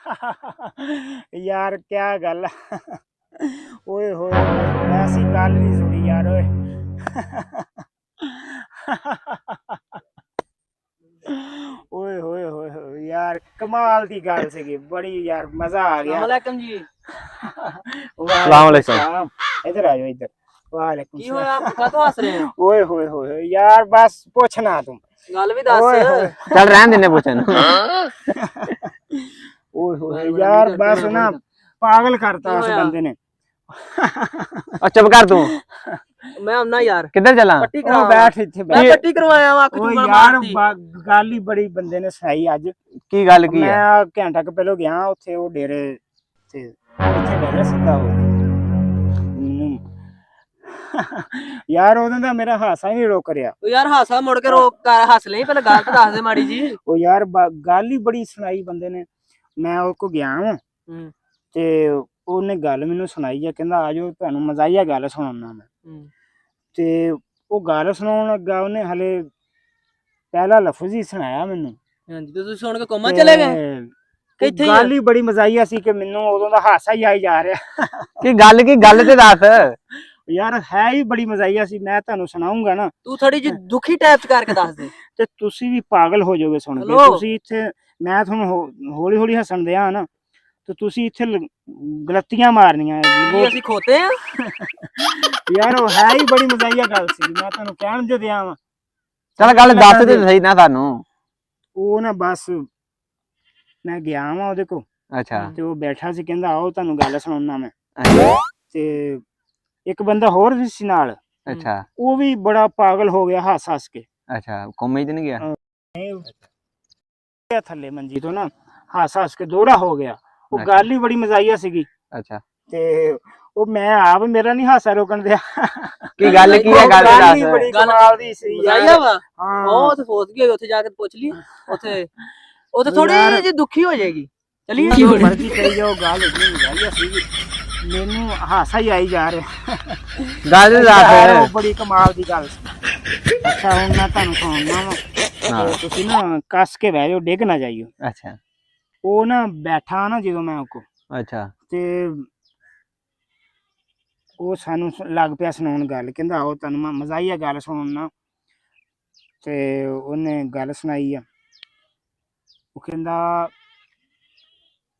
यार क्या गल ओए होए ऐसी गल नहीं सुनी यार ओए ओए होए होए होए यार कमाल की गल सी बड़ी यार मजा आ गया। वालेकुम जी। वालेकुम सलाम। इधर आ जाओ इधर। वालेकुम की होया सलाम। कातो हस रहे हो? ओए होए होए यार बस पूछना तुम। गल भी दस। ओए होए चल रहन देने पूछन। ओए होए यार बस ना पागल करता उस बंदे ने। और चुप कर तू। मैं आना यार किधर चला? पट्टी ओ करा बैठ इत्थे मैं बैठ। पट्टी करवाया वा ओ यार गल ही बड़ी बंदे ने सही अज। की गल की मैं है? घंटा के पहले गया उत्थे ओ डेरे ते इत्थे बह गया सीधा हो गया। यार ओदे दा मेरा हासा ही नहीं रोक रिया। यार हासा मुड़ के रोक कर हस ले पहले गल तो दस दे माड़ी जी। ओ यार गल ही बड़ी सुनाई बंदे ने। मैं ओ को गया वां ਤੇ ਉਹਨੇ ਗੱਲ ਮੈਨੂੰ ਸੁਣਾਈ ਆ ਕਹਿੰਦਾ ਆਜੋ ਤੁਹਾਨੂੰ ਮਜ਼ਾਈਆ ਗੱਲ ਸੁਣਾਉਣਾ ਮੈਂ ਤੇ ਉਹ ਗੱਲ ਸੁਣਾਉਣ ਲੱਗਾ ਉਹਨੇ ਹਲੇ ਪਹਿਲਾ ਲਫ਼ਜ਼ ਹੀ ਸੁਣਾਇਆ ਮੈਨੂੰ। ਹਾਂਜੀ ਤੁਸੀਂ ਸੁਣ ਕੇ ਕੋਮਾ ਚਲੇ ਗਏ ਕਿੱਥੇ ਗੱਲ ਹੀ ਬੜੀ ਮਜ਼ਾਈਆ ਸੀ ਕਿ ਮੈਨੂੰ ਉਦੋਂ ਦਾ ਹਾਸਾ ਹੀ ਆਈ ਜਾ ਰਿਹਾ। ਕੀ ਗੱਲ ਤੇ ਦੱਸ ਯਾਰ ਹੈ ਹੀ ਬੜੀ ਮਜ਼ਾਈਆ ਸੀ ਮੈਂ ਤੁਹਾਨੂੰ ਸੁਣਾਉਂਗਾ ਨਾ ਤੂੰ ਥੋੜੀ ਜਿਹੀ ਦੁਖੀ ਟਾਈਪ ਕਰਕੇ ਦੱਸ ਦੇ ਤੇ ਤੁਸੀਂ ਵੀ ਪਾਗਲ ਹੋ ਜਾਓਗੇ ਸੁਣ ਕੇ। ਤੁਸੀਂ ਇੱਥੇ ਮੈਂ ਤੁਹਾਨੂੰ ਹੌਲੀ ਹੌਲੀ ਹੱਸਣ ਦਿਆਂ ਨਾ ਤੇ ਤੁਸੀਂ ਇੱਥੇ ਗਲਤੀਆਂ ਮਾਰਨੀਆਂ ਅਸੀਂ ਖੋਤੇ ਆ ਯਾਰ ਉਹ ਹੈ ਹੀ ਬੜੀ ਮਜ਼ਾਈਆ ਗੱਲ ਸੀ ਮੈਂ ਤੁਹਾਨੂੰ ਕਹਿਣ ਜੋ ਦਿਆਂ ਵਾਂ। ਚੱਲ ਗੱਲ ਦੱਸ ਤੇ ਸਹੀ ਨਾ ਸਾਨੂੰ। ਉਹ ਨਾ ਬਸ ਮੈਂ ਗਿਆ ਵਾਂ ਉਹਦੇ ਕੋਲ। ਅੱਛਾ ਤੇ ਉਹ ਬੈਠਾ ਸੀ ਕਹਿੰਦਾ ਆਓ ਤੁਹਾਨੂੰ ਗੱਲ ਸੁਣਾਉਣਾ ਮੈਂ। ਤੇ ਇੱਕ ਬੰਦਾ ਹੋਰ ਵੀ ਸੀ ਨਾਲ। ਅੱਛਾ ਉਹ ਵੀ ਬੜਾ ਪਾਗਲ ਹੋ ਗਿਆ ਹੱਸ ਹੱਸ ਕੇ। ਅੱਛਾ ਕੋਮੇ ਤੇ ਨਹੀਂ ਗਿਆ ਥੱਲੇ ਮੰਜੀ ਤੋਂ ਨਾ ਹੱਸ ਹੱਸ ਕੇ ਦੋਹਰਾ ਹੋ ਗਿਆ। ਉਹ ਗੱਲ ਹੀ ਬੜੀ ਮਜ਼ਾਈਆ ਸੀਗੀ। ਅੱਛਾ ਤੇ ਉਹ ਮੈਂ ਆਪ ਮੇਰਾ ਨਹੀਂ ਹਾਸਾ ਰੋਕਣ ਦਿਆ। ਕੀ ਗੱਲ ਕੀ ਹੈ ਗੱਲ ਦੱਸ। ਹੀ ਬੜੀ ਕਮਾਲ ਦੀ ਸੀ ਮਜ਼ਾਈਆ ਵਾ ਹਾਂ ਉਹ ਉੱਥੇ ਫੋਸ ਗਈ ਉੱਥੇ ਜਾ ਕੇ ਪੁੱਛ ਲਈ ਉੱਥੇ ਥੋੜੀ ਜਿਹੀ ਦੁਖੀ ਹੋ ਜਾਏਗੀ। ਚਲਿਏ ਜੋ ਮਰਜ਼ੀ ਕਹੀ ਜਾਓ ਗੱਲ ਇਤਨੀ ਮਜ਼ਾਈਆ ਸੀਗੀ ਮੈਨੂੰ ਹਾਸਾ ਹੀ ਆਈ ਜਾ ਰਿਹਾ। ਗੱਲ ਦੱਸ ਉਹ ਬੜੀ ਕਮਾਲ ਦੀ ਗੱਲ ਸੀ। ਅੱਛਾ ਹੁਣ ਮੈਂ ਤੁਹਾਨੂੰ ਸੁਣਾਉਣਾ ਵਾ ਤੁਸੀਂ ਨਾ ਕੱਸ ਕੇ ਬਹਿ ਜਾਓ ਡਿੱਗ ਨਾ ਜਾਈਓ। ਅੱਛਾ ਉਹ ਨਾ ਬੈਠਾ ਨਾ ਜਦੋਂ ਮੈਂ ਉਹ ਕੋ ਅੱਛਾ ਤੇ ਉਹ ਸਾਨੂੰ ਲੱਗ ਪਿਆ ਸੁਣਾਉਣ ਗੱਲ ਕਹਿੰਦਾ ਆਓ ਤੁਹਾਨੂੰ ਮੈਂ ਮਜ਼ਾਈਆ ਗੱਲ ਸੁਣਾਉਣਾ। ਤੇ ਉਹਨੇ ਗੱਲ ਸੁਣਾਈ ਆ। ਉਹ ਕਹਿੰਦਾ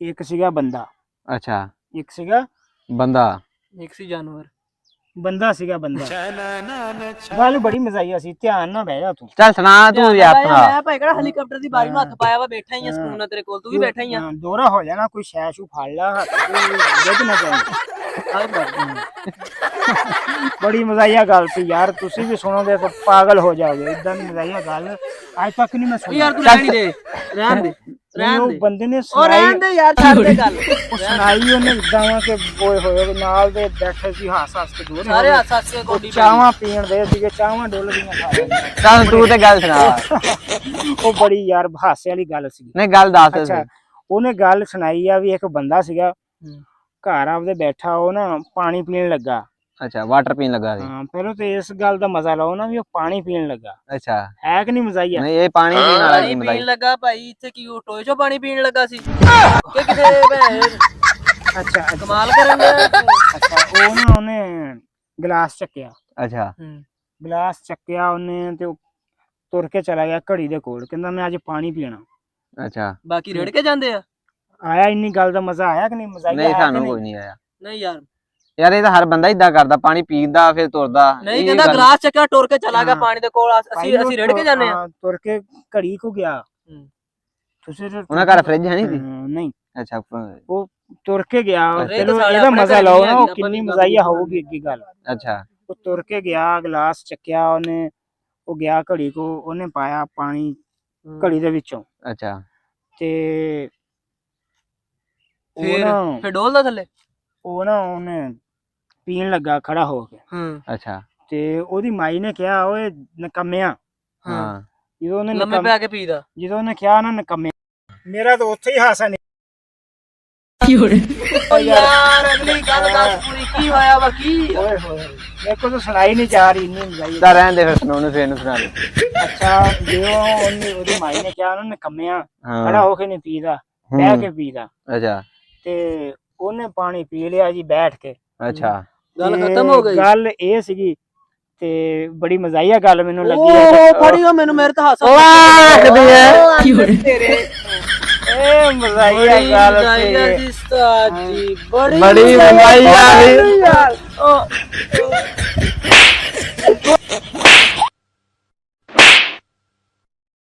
ਇੱਕ ਸੀਗਾ ਬੰਦਾ। ਅੱਛਾ ਇੱਕ ਸੀਗਾ ਬੰਦਾ ਇੱਕ ਸੀ ਜਾਨਵਰ ਬੰਦਾ ਸੀਗਾ ਬੰਦਾ। ਗੱਲ ਬੜੀ ਮਜ਼ਾਈਆ ਸੀ ਧਿਆਨ ਨਾਲ ਬਹਿ ਜਾ ਤੂੰ। ਚੱਲ ਸੁਣਾ ਤੂੰ ਯਾਰ ਸੁਣਾ। ਮੈਂ ਭਾਈ ਕਿਹੜਾ ਹੈਲੀਕਾਪਟਰ ਦੀ ਬਾਰੀ ਨੂੰ ਹੱਥ ਪਾਇਆ ਵਾ ਬੈਠਾ ਹੀ ਆ ਸਕੂਨ ਨਾਲ ਤੇਰੇ ਕੋਲ ਤੂੰ ਵੀ ਬੈਠਾ ਹੀ ਆ। ਦੋਹਰਾ ਹੋ ਜਾਣਾ ਕੋਈ ਸ਼ੈ ਸ਼ੂ ਫੜ ਲਾ ਡਿੱਗ ਨਾ ਜਾਈਂ। ਬੜੀ ਮਜ਼ਾਈਆ ਗੱਲ ਸੀ ਯਾਰ ਤੁਸੀਂ ਵੀ ਸੁਣੋਗੇ ਤਾਂ ਪਾਗਲ ਹੋ ਜਾਓਗੇ। ਇਦਾਂ ਦੀ ਮਜ਼ਾਈਆ ਗੱਲ ਅੱਜ ਤੱਕ ਨਹੀਂ ਮੈਂ ਸੁਣੀ। ਯਾਰ ਤੂੰ ਰਹਿਣ ਦੇ ਰਹਿਣ ਦੇ ਰਹਿਣ ਦੇ ਬੰਦੇ ਨੇ ਉਹ ਰਹਿਣ ਦੇ ਯਾਰ ਛੱਡ ਦੇ ਗੱਲ। ਉਹ ਸੁਣਾਈ ਉਹਨੇ ਇਦਾਂ ਵਾ ਕਿ ਓਏ ਹੋਏ ਨਾਲ ਦੇ ਬੈਠੇ ਸੀ ਹੱਸ ਹੱਸ ਕੇ ਦੋਹਰੇ ਸਾਰੇ ਹੱਸ ਹੱਸ ਕੇ ਗੋਡੀ ਚਾਵਾਂ ਪੀਣ ਦੇ ਸੀਗੇ ਚਾਵਾਂ ਡੋਲਦੀਆਂ ਸਾਰਿਆਂ ਦੀਆਂ। ਚੱਲ ਤੂੰ ਤੇ ਗੱਲ ਸੁਣਾ। ਉਹ ਬੜੀ ਯਾਰ ਹਾਸੇ ਵਾਲੀ ਗੱਲ ਸੀ। ਨਹੀਂ ਗੱਲ ਦੱਸ। ਅੱਛਾ ਉਹਨੇ ਗੱਲ ਸੁਣਾਈ ਆ ਵੀ ਇੱਕ ਬੰਦਾ ਸੀਗਾ ਘਰ ਆਪਦੇ ਬੈਠਾ ਉਹ ਨਾ ਪਾਣੀ ਪੀਣ ਲੱਗਾ। ਅੱਛਾ ਵਾਟਰ ਪੀਣ ਲੱਗਾ ਸੀ। ਹਾਂ ਪਹਿਲਾਂ ਤੇ ਇਸ ਗੱਲ ਦਾ ਮਜ਼ਾ ਲਓ ਨਾ ਵੀ ਉਹ ਪਾਣੀ ਪੀਣ ਲੱਗਾ। ਅੱਛਾ ਹੈ ਕਿ ਨਹੀਂ ਮਜ਼ਾਈਆ। ਨਹੀਂ ਇਹ ਪਾਣੀ ਪੀਣ ਵਾਲਾ ਕੀ ਮਤਲਬ ਪੀਣ ਲੱਗਾ ਭਾਈ ਇੱਥੇ ਕੀ ਉਹ ਟੋਏ ਚੋਂ ਪਾਣੀ ਪੀਣ ਲੱਗਾ ਸੀ ਕਿ ਕਿਤੇ ਅੱਛਾ ਕਮਾਲ ਕਰਨ ਦੇ। ਅੱਛਾ ਉਹ ਨਾ ਉਹਨੇ ਗਲਾਸ ਚੱਕਿਆ। ਅੱਛਾ ਗਲਾਸ ਚੱਕਿਆ ਉਹਨੇ ਤੇ ਉਹ ਤੁਰ ਕੇ ਚਲਾ ਗਿਆ ਘੜੀ ਦੇ ਕੋਲ ਕਹਿੰਦਾ ਮੈਂ ਅੱਜ ਪਾਣੀ ਪੀਣਾ। ਅੱਛਾ ਬਾਕੀ ਰੇੜ ਕੇ ਜਾਂਦੇ ਆ। ਆਇਆ ਇੰਨੀ ਗੱਲ ਦਾ ਮਜ਼ਾ ਆਇਆ ਕਿ ਨਹੀਂ ਮਜ਼ਾਈਆ ਨਹੀਂ ਸਾਨੂੰ ਕੋਈ ਨਹੀਂ ਆਇਆ। ਨਹੀਂ ਯਾਰ ਯਾਰ ਇਹ ਤਾਂ ਹਰ ਬੰਦਾ ਇਦਾਂ ਕਰਦਾ ਪਾਣੀ ਪੀਂਦਾ ਫਿਰ ਤੁਰਦਾ। ਨਹੀਂ ਕਹਿੰਦਾ ਗਲਾਸ ਚੱਕਿਆ ਟੁਰ ਕੇ ਚਲਾ ਗਿਆ ਪਾਣੀ ਦੇ ਕੋਲ ਅਸੀਂ ਰੇੜ ਕੇ ਜਾਂਦੇ ਆ। ਤੁਰ ਕੇ ਘੜੀ ਕੋ ਗਿਆ। ਤੁਸੀਂ ਉਹਨਾਂ ਘਰ ਫ੍ਰਿਜ ਹੈ ਨਹੀਂ ਸੀ। ਨਹੀਂ ਅੱਛਾ ਉਹ ਤੁਰ ਕੇ ਗਿਆ ਚਲੋ ਇਹਦਾ ਮਜ਼ਾ ਲਓ ਨਾ ਉਹ ਕਿੰਨੀ ਮਜ਼ਾਈਆ ਹੋਊਗੀ ਅੱਗੇ ਗੱਲ। ਅੱਛਾ ਉਹ ਤੁਰ ਕੇ ਗਿਆ ਗਲਾਸ ਚੱਕਿਆ ਉਹਨੇ ਉਹ ਗਿਆ ਘੜੀ ਕੋ ਉਹਨੇ ਪਾਇਆ ਪਾਣੀ ਘੜੀ ਦੇ ਵਿੱਚੋਂ। ਅੱਛਾ ਤੇ ਫਿਰ ਡੋਲਦਾ ਥੱਲੇ ਉਹ ਨਾ ਉਹਨੇ ਪੀਣ ਲੱਗਾ ਖੜਾ ਹੋ ਕੇ। ਅੱਛਾ ਤੇ ਉਹਦੀ ਮਾਈ ਨੇ ਕਿਹਾ ਓਏ ਨਕੰਮਿਆ। ਹਾਂ ਜਦੋਂ ਉਹਨੇ ਲੰਮੇ ਪੈ ਕੇ ਪੀਦਾ ਜਦੋਂ ਉਹਨੇ ਕਿਹਾ ਨਾ ਨਕੰਮਿਆ ਮੇਰਾ ਤਾਂ ਉੱਥੇ ਹੀ ਹਾਸਾ ਨਹੀਂ। ਯਾਰ ਅਗਲੀ ਗੱਲ ਦੱਸ ਪੂਰੀ ਕੀ ਹੋਇਆ ਵਾ ਕੀ ਓਏ ਹੋਏ ਮੇਰੇ ਕੋਲ ਤਾਂ ਸੁਣਾਈ ਨਹੀਂ ਜਾ ਰਹੀ ਇੰਨੀ ਮਜ਼ਾਈ। ਤਾਂ ਰਹਿਣ ਦੇ ਫਿਰ ਸੁਣਾਉਣ ਫੇਰ ਨੂੰ ਸੁਣਾ ਦੇ। ਅੱਛਾ ਜਦੋਂ ਉਹਦੀ ਮਾਈ ਨੇ ਕਿਹਾ ਉਹਨੇ ਨਕੰਮਿਆ ਖੜਾ ਹੋ ਕੇ ਨਹੀਂ ਪੀਦਾ ਬਹਿ ਕੇ ਪੀਦਾ। ਅੱਛਾ ਤੇ ਉਹਨੇ ਪਾਣੀ ਪੀ ਲਿਆ ਜੀ ਬੈਠ ਕੇ। ਅੱਛਾ ਗੱਲ ਤੇ ਖਤਮ ਹੋ ਗਈ। ਗੱਲ ਇਹ ਸੀਗੀ ਤੇ ਬੜੀ ਮਜ਼ਾਈਆ ਗੱਲ ਮੈਨੂੰ ਲੱਗੀ ਉਹ ਫੜਿਓ ਮੈਨੂੰ, ਮੇਰੇ ਤਾਂ ਹਾਸਾ ਲੱਗਦੀ ਹੈ ਤੇਰੇ ਇਹ ਮਜ਼ਾਈਆ ਗੱਲ ਮਜ਼ਾਈਆ ਸੀ। ਦੀ ਉਸਤਾਦ ਜੀ, ਬੜੀ ਬੜੀ ਮਜ਼ਾਈਆ ਦੀ।